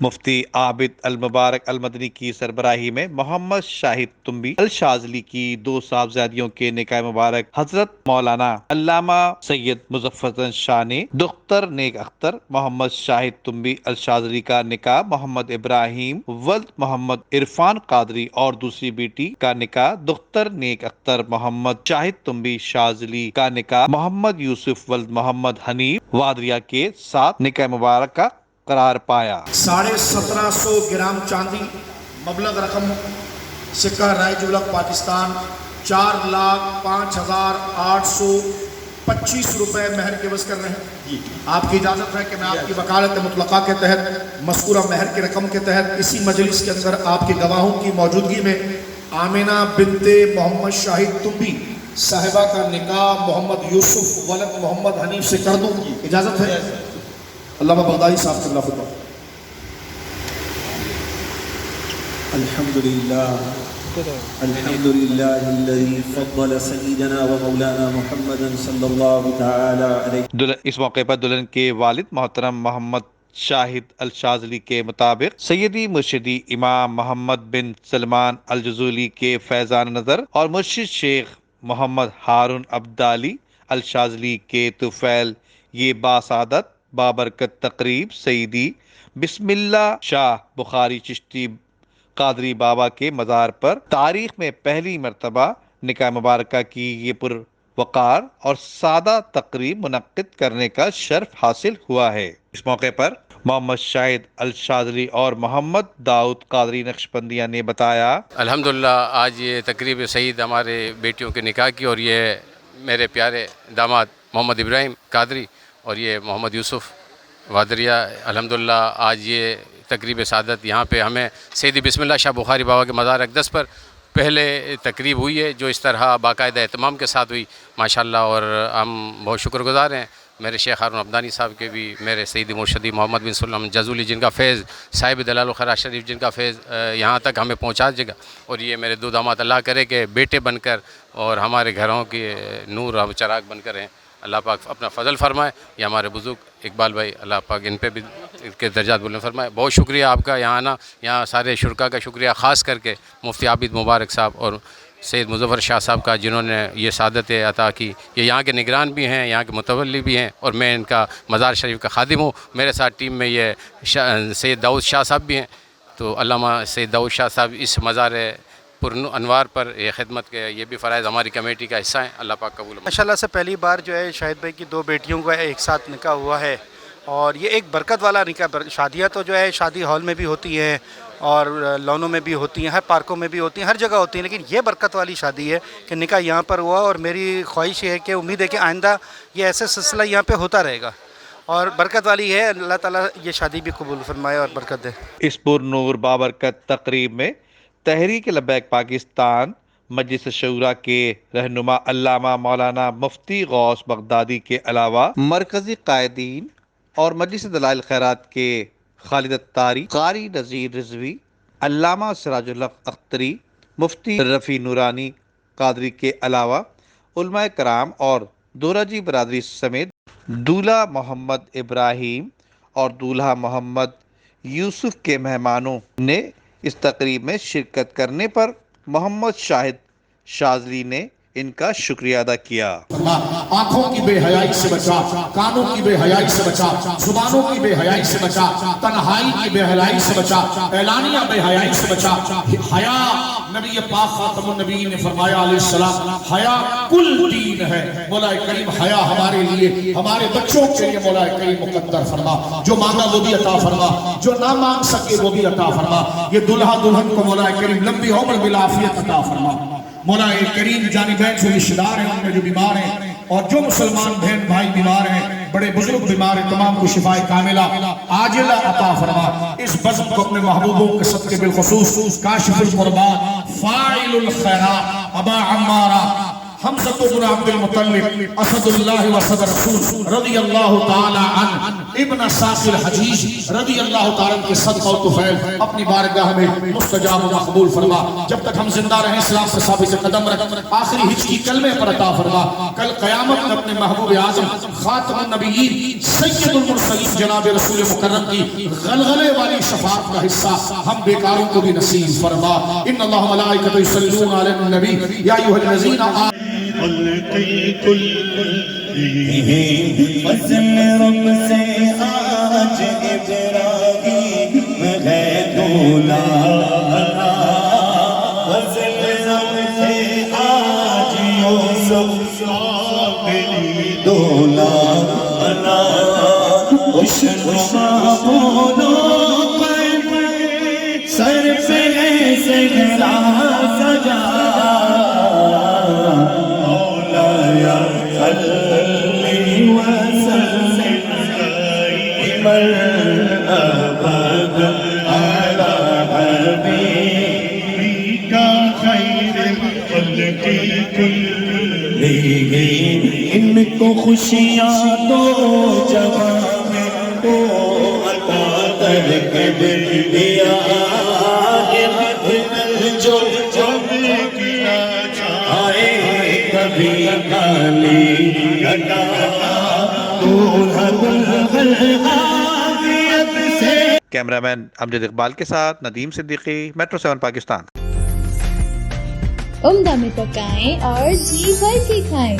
مفتی عابد المبارک المدنی کی سربراہی میں محمد شاہد تنبی الشاذلی کی 2 صاحبزادیوں کے نکاح مبارک حضرت مولانا علامہ سید مظفر شاہ نے دختر نیک اختر محمد شاہد تنبی الشاذلی کا نکاح محمد ابراہیم ولد محمد عرفان قادری اور دوسری بیٹی کا نکاح دختر نیک اختر محمد شاہد تنبی شاذلی کا نکاح محمد یوسف ولد محمد حنیف وادریا کے ساتھ نکاح مبارک کا قرار پایا۔ 1750 گرام چاندی مبلغ رقم سکہ رائے جولک پاکستان 4,05,825 روپے مہر کے عوض کر رہے ہیں۔ آپ کی اجازت ہے کہ میں آپ کی وکالت مطلقہ کے تحت مذکورہ مہر کی رقم کے تحت اسی مجلس کے اندر آپ کے گواہوں کی موجودگی میں آمینہ بنت محمد شاہد تنبی صاحبہ کا نکاح محمد یوسف ولد محمد حنیف سے کر دوں؟ اجازت ہے؟ علامہ بغدادی صاحب صلی اللہ علیہ وسلم۔ الحمدللہ الذی فضل سیدنا و مولانا محمد صلی اللہ تعالی علیہ۔ اس موقع پر دلہن کے والد محترم محمد شاہد الشاذلی کے مطابق سیدی مرشدی امام محمد بن سلمان الجزولی کے فیضان نظر اور مرشد شیخ محمد ہارون عبدالی الشاذلی کے طفیل یہ باسعادت بابرکت تقریب سیدی بسم اللہ شاہ بخاری چشتی قادری بابا کے مزار پر تاریخ میں پہلی مرتبہ نکاح مبارکہ کی یہ پروقار اور سادہ تقریب منعقد کرنے کا شرف حاصل ہوا ہے۔ اس موقع پر محمد شاہد الشاذلی اور محمد داؤد قادری نقشبندیہ نے بتایا، الحمدللہ آج یہ تقریب سعید ہمارے بیٹیوں کے نکاح کی، اور یہ میرے پیارے داماد محمد ابراہیم قادری اور یہ محمد یوسف وادریا، الحمدللہ آج یہ تقریب سعادت یہاں پہ ہمیں سیدی بسم اللہ شاہ بخاری بابا کے مزار اقدس پر پہلے تقریب ہوئی ہے، جو اس طرح باقاعدہ اہتمام کے ساتھ ہوئی ماشاءاللہ، اور ہم بہت شکر گزار ہیں میرے شیخ ہارون عبدانی صاحب کے بھی، میرے سیدی مرشدی محمد بن سلمان جزولی جن کا فیض صاحب دلال الخیرات شریف جن کا فیض یہاں تک ہمیں پہنچا جائے گا، اور یہ میرے 2 داماد اللہ کرے کہ بیٹے بن کر اور ہمارے گھروں کے نور اور چراغ بن کر ہیں، اللہ پاک اپنا فضل فرمائے۔ یہ ہمارے بزرگ اقبال بھائی اللہ پاک ان پہ بھی ان کے درجات بلند فرمائے۔ بہت شکریہ آپ کا یہاں آنا، یہاں سارے شرکا کا شکریہ، خاص کر کے مفتی عابد مبارک صاحب اور سید مظفر شاہ صاحب کا جنہوں نے یہ سعادت عطا کی۔ یہ یہاں کے نگران بھی ہیں، یہاں کے متولی بھی ہیں، اور میں ان کا مزار شریف کا خادم ہوں۔ میرے ساتھ ٹیم میں یہ سید داؤد شاہ صاحب بھی ہیں، تو علامہ سید داؤد شاہ صاحب اس مزار پر انوار پر یہ خدمت کے یہ بھی فرائض ہماری کمیٹی کا حصہ ہیں، اللہ پاک قبول۔ ماشاءاللہ سے پہلی بار جو ہے شاہد بھائی کی 2 بیٹیوں کا ایک ساتھ نکاح ہوا ہے، اور یہ ایک برکت والا نکاح۔ شادیاں تو جو ہے شادی ہال میں بھی ہوتی ہیں اور لونوں میں بھی ہوتی ہیں، ہر پارکوں میں بھی ہوتی ہیں، ہر جگہ ہوتی ہیں، لیکن یہ برکت والی شادی ہے کہ نکاح یہاں پر ہوا، اور میری خواہش یہ ہے کہ امید ہے کہ آئندہ یہ ایسے سلسلہ یہاں پہ ہوتا رہے گا، اور برکت والی ہے۔ اللہ تعالیٰ یہ شادی بھی قبول فرمائے اور برکت دے۔ اس پر نور بابرکت تقریب میں تحریک لبیک پاکستان مجلس شورا کے رہنما علامہ مولانا مفتی غوث بغدادی کے علاوہ مرکزی قائدین اور مجلس دلائل خیرات کے خالد اتاری، قاری نذیر رضوی، علامہ سراج الحق اختری، مفتی رفیع نورانی قادری کے علاوہ علماء کرام اور دورجی برادری سمیت دولہا محمد ابراہیم اور دولہا محمد یوسف کے مہمانوں نے اس تقریب میں شرکت کرنے پر محمد شاہد شاذلی نے ان کا شکریہ ادا کیا۔ آنکھوں کی بے حیائی سے بچا، کانوں کی بے حیائی سے بچا، زبانوں کی بے حیائی سے بچا، تنہائی کی بے حیائی سے بچا، اعلانیہ بے حیائی سے بچا۔ حیا نبی پاک خاتم النبیین نے فرمایا علیہ السلام، حیا کل دین ہے۔ مولا کریم حیا ہمارے لیے، ہمارے بچوں کے لیے مولا کریم مقدر فرما، جو مانگا وہ بھی عطا فرما، جو نہ مانگ سکے وہ بھی عطا فرما۔ یہ دلہا دلہن کو مولا کریم لمبی عمر بالعافیت عطا فرما۔ مولا کریم جانبین جو رشتہ دار ہیں ان میں جو بیمار ہیں، اور جو مسلمان بہن بھائی بیمار ہیں، بڑے بزرگ بیمار ہیں، تمام کو شفائے کاملہ عاجلہ عطا فرما۔ اس بزم کو اپنے محبوبوں کے صدقے بالخصوص کاشف القربات، فاعل الخیرات، ابا عمارہ حمزہ بن عبد المطلب اسداللہ واسد رسول رضی اللہ تعالی عنہ ابن ساق الحجیج رضی اللہ تعالی عنہ کے صدقہ و طفیل اپنی بارگاہ میں مستجاب و مقبول فرما. جب تک ہم زندہ رہیں اسلام سے ثابت قدم رکھ, آخری ہج کی کلمے پر عطا فرما. کل قیامت میں اپنے محبوب اعظم خاتم النبیین سید المرسلین جناب رسول مکرم کی غلغلے والی شفاعت کا حصہ ہم بیکاروں کو بھی نصیب فرما. ان اللہ ملائکۃ یصلون علی النبی یا ایھا الذین آمنوا فضل رب سے آج ابراہیم ہے دولا, فضل رب سے آج یوسف دولا, خوشنما بولو سر پہ سجدہ سجا, مولایا صلی وسلم دائما ابدا علی حبیبک خیر الخلق کلہم. ان کو خوشیاں دو جہاں میں تو عطا کر کے دیا, جو جب کیا جائے کبھی خالی گدا کیمرہ مین امجد اقبال کے ساتھ ندیم صدیقی, میٹرو 7 پاکستان. عمدہ میں پکائیں اور جی بھر کے کھائیں.